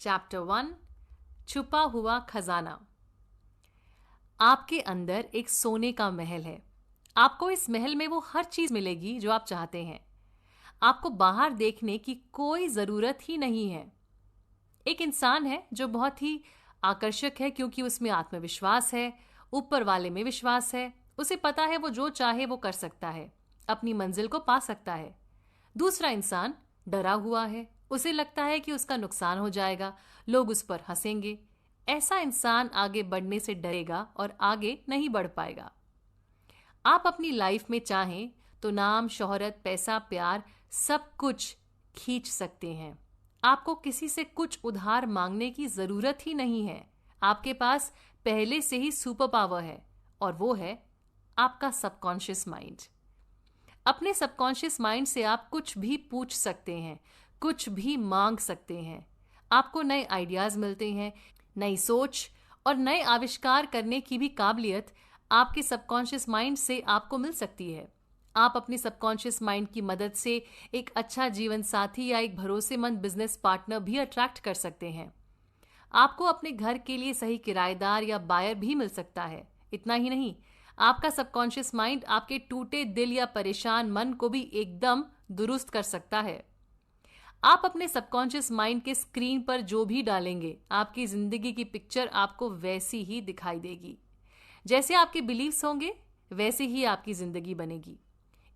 Chapter 1 छुपा हुआ खजाना। आपके अंदर एक सोने का महल है। आपको इस महल में वो हर चीज मिलेगी जो आप चाहते हैं। आपको बाहर देखने की कोई जरूरत ही नहीं है। एक इंसान है जो बहुत ही आकर्षक है क्योंकि उसमें आत्मविश्वास है, ऊपर वाले में विश्वास है। उसे पता है वो जो चाहे वो कर सकता है, अपनी मंजिल को पा सकता है। दूसरा इंसान डरा हुआ है, उसे लगता है कि उसका नुकसान हो जाएगा, लोग उस पर हंसेंगे। ऐसा इंसान आगे बढ़ने से डरेगा और आगे नहीं बढ़ पाएगा। आप अपनी लाइफ में चाहें तो नाम, शोहरत, पैसा, प्यार सब कुछ खींच सकते हैं। आपको किसी से कुछ उधार मांगने की जरूरत ही नहीं है। आपके पास पहले से ही सुपर पावर है और वो है आपका सबकॉन्शियस माइंड। अपने सबकॉन्शियस माइंड से आप कुछ भी पूछ सकते हैं, कुछ भी मांग सकते हैं। आपको नए आइडियाज मिलते हैं, नई सोच और नए आविष्कार करने की भी काबिलियत आपके सबकॉन्शियस माइंड से आपको मिल सकती है। आप अपने सबकॉन्शियस माइंड की मदद से एक अच्छा जीवन साथी या एक भरोसेमंद बिजनेस पार्टनर भी अट्रैक्ट कर सकते हैं। आपको अपने घर के लिए सही किराएदार या बायर भी मिल सकता है। इतना ही नहीं, आपका सबकॉन्शियस माइंड आपके टूटे दिल या परेशान मन को भी एकदम दुरुस्त कर सकता है। आप अपने सबकॉन्शियस माइंड के स्क्रीन पर जो भी डालेंगे, आपकी जिंदगी की पिक्चर आपको वैसी ही दिखाई देगी। जैसे आपके बिलीव्स होंगे वैसे ही आपकी जिंदगी बनेगी।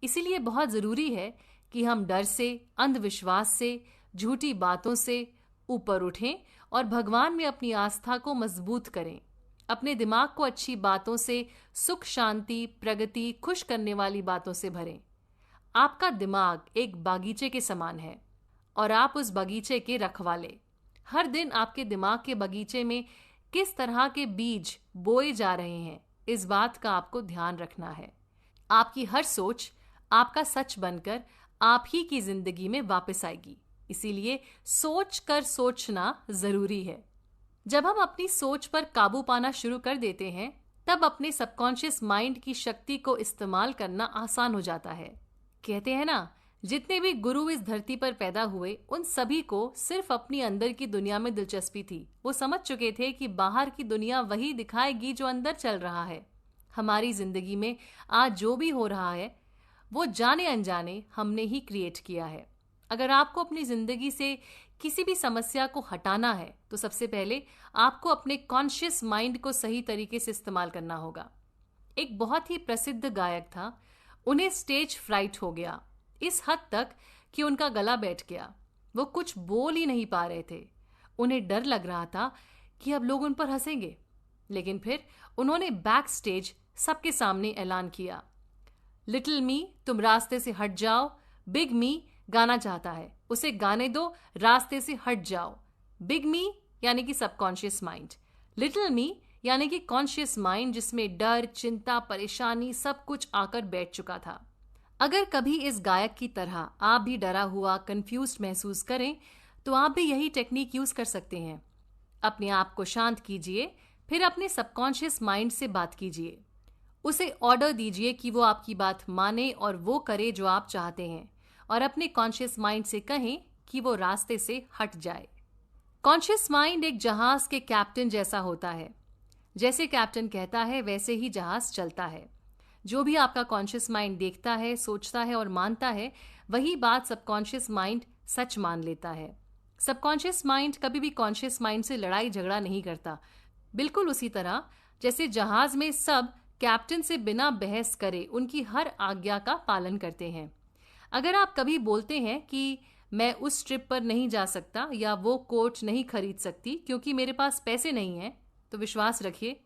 इसीलिए बहुत जरूरी है कि हम डर से, अंधविश्वास से, झूठी बातों से ऊपर उठें और भगवान में अपनी आस्था को मजबूत करें। अपने दिमाग को अच्छी बातों से, सुख, शांति, प्रगति, खुश करने वाली बातों से भरें। आपका दिमाग एक बागीचे के समान है और आप उस बगीचे के रखवाले। हर दिन आपके दिमाग के बगीचे में किस तरह के बीज बोए जा रहे हैं, इस बात का आपको ध्यान रखना है। आपकी हर सोच आपका सच बनकर आप ही की जिंदगी में वापस आएगी। इसीलिए सोच कर सोचना जरूरी है। जब हम अपनी सोच पर काबू पाना शुरू कर देते हैं, तब अपने सबकॉन्शियस माइंड की शक्ति को इस्तेमाल करना आसान हो जाता है। कहते हैं ना, जितने भी गुरु इस धरती पर पैदा हुए, उन सभी को सिर्फ अपनी अंदर की दुनिया में दिलचस्पी थी। वो समझ चुके थे कि बाहर की दुनिया वही दिखाएगी जो अंदर चल रहा है। हमारी जिंदगी में आज जो भी हो रहा है वो जाने अनजाने हमने ही क्रिएट किया है। अगर आपको अपनी जिंदगी से किसी भी समस्या को हटाना है तो सबसे पहले आपको अपने कॉन्शियस माइंड को सही तरीके से इस्तेमाल करना होगा। एक बहुत ही प्रसिद्ध गायक था, उन्हें स्टेज फ्राइट हो गया, इस हद तक कि उनका गला बैठ गया। वो कुछ बोल ही नहीं पा रहे थे। उन्हें डर लग रहा था कि अब लोग उन पर हंसेंगे। लेकिन फिर उन्होंने बैक स्टेज सबके सामने ऐलान किया, लिटिल मी तुम रास्ते से हट जाओ, बिग मी गाना चाहता है, उसे गाने दो, रास्ते से हट जाओ। बिग मी यानी कि सबकॉन्शियस माइंड, लिटिल मी यानी कि कॉन्शियस माइंड, जिसमें डर, चिंता, परेशानी सब कुछ आकर बैठ चुका था। अगर कभी इस गायक की तरह आप भी डरा हुआ, कंफ्यूज्ड महसूस करें तो आप भी यही टेक्निक यूज कर सकते हैं। अपने आप को शांत कीजिए, फिर अपने सबकॉन्शियस माइंड से बात कीजिए। उसे ऑर्डर दीजिए कि वो आपकी बात माने और वो करे जो आप चाहते हैं, और अपने कॉन्शियस माइंड से कहें कि वो रास्ते से हट जाए। कॉन्शियस माइंड एक जहाज के कैप्टन जैसा होता है। जैसे कैप्टन कहता है वैसे ही जहाज चलता है। जो भी आपका कॉन्शियस माइंड देखता है, सोचता है और मानता है, वही बात सबकॉन्शियस माइंड सच मान लेता है। सबकॉन्शियस माइंड कभी भी कॉन्शियस माइंड से लड़ाई झगड़ा नहीं करता। बिल्कुल उसी तरह जैसे जहाज में सब कैप्टन से बिना बहस करे उनकी हर आज्ञा का पालन करते हैं। अगर आप कभी बोलते हैं कि मैं उस ट्रिप पर नहीं जा सकता या वो कोट नहीं खरीद सकती क्योंकि मेरे पास पैसे नहीं हैं, तो विश्वास रखिए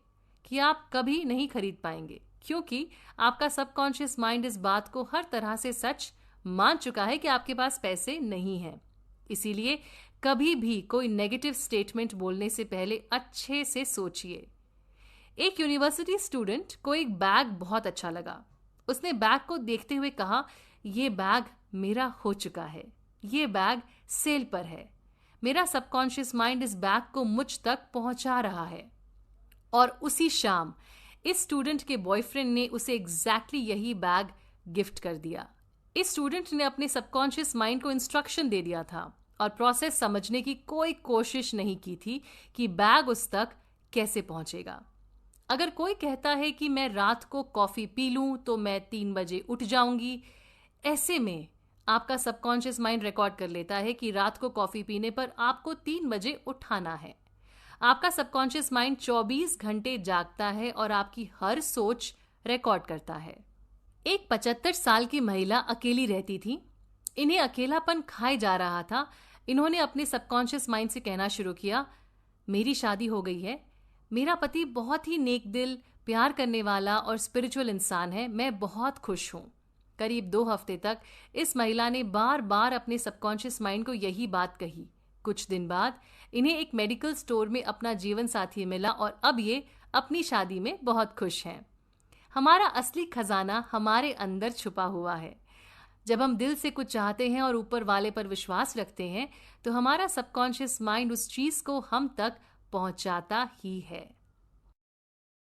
कि आप कभी नहीं खरीद पाएंगे, क्योंकि आपका सबकॉन्शियस माइंड इस बात को हर तरह से सच मान चुका है कि आपके पास पैसे नहीं हैं। इसीलिए कभी भी कोई नेगेटिव स्टेटमेंट बोलने से पहले अच्छे से सोचिए। एक यूनिवर्सिटी स्टूडेंट को एक बैग बहुत अच्छा लगा। उसने बैग को देखते हुए कहा, ये बैग मेरा हो चुका है, ये बैग सेल पर है। मेरा सबकॉन्शियस माइंड इस बैग को मुझ तक पहुंचा रहा है। और उसी शाम इस स्टूडेंट के बॉयफ्रेंड ने उसे एग्जैक्टली यही बैग गिफ्ट कर दिया। इस स्टूडेंट ने अपने सबकॉन्शियस माइंड को इंस्ट्रक्शन दे दिया था और प्रोसेस समझने की कोई कोशिश नहीं की थी कि बैग उस तक कैसे पहुंचेगा। अगर कोई कहता है कि मैं रात को कॉफी पी लूं तो मैं 3 बजे उठ जाऊंगी, ऐसे में आपका सबकॉन्शियस माइंड रिकॉर्ड कर लेता है कि रात को कॉफी पीने पर आपको 3 बजे उठाना है। आपका सबकॉन्शियस माइंड 24 घंटे जागता है और आपकी हर सोच रिकॉर्ड करता है। एक 75 साल की महिला अकेली रहती थी। इन्हें अकेलापन खाए जा रहा था। इन्होंने अपने सबकॉन्शियस माइंड से कहना शुरू किया, मेरी शादी हो गई है, मेरा पति बहुत ही नेक दिल, प्यार करने वाला और स्पिरिचुअल इंसान है, मैं बहुत खुश हूं। करीब 2 हफ्ते तक इस महिला ने बार बार अपने सबकॉन्शियस माइंड को यही बात कही। कुछ दिन बाद इन्हें एक मेडिकल स्टोर में अपना जीवन साथी मिला और अब ये अपनी शादी में बहुत खुश हैं। हमारा असली खजाना हमारे अंदर छुपा हुआ है। जब हम दिल से कुछ चाहते हैं और ऊपर वाले पर विश्वास रखते हैं तो हमारा सबकॉन्शियस माइंड उस चीज को हम तक पहुंचाता ही है।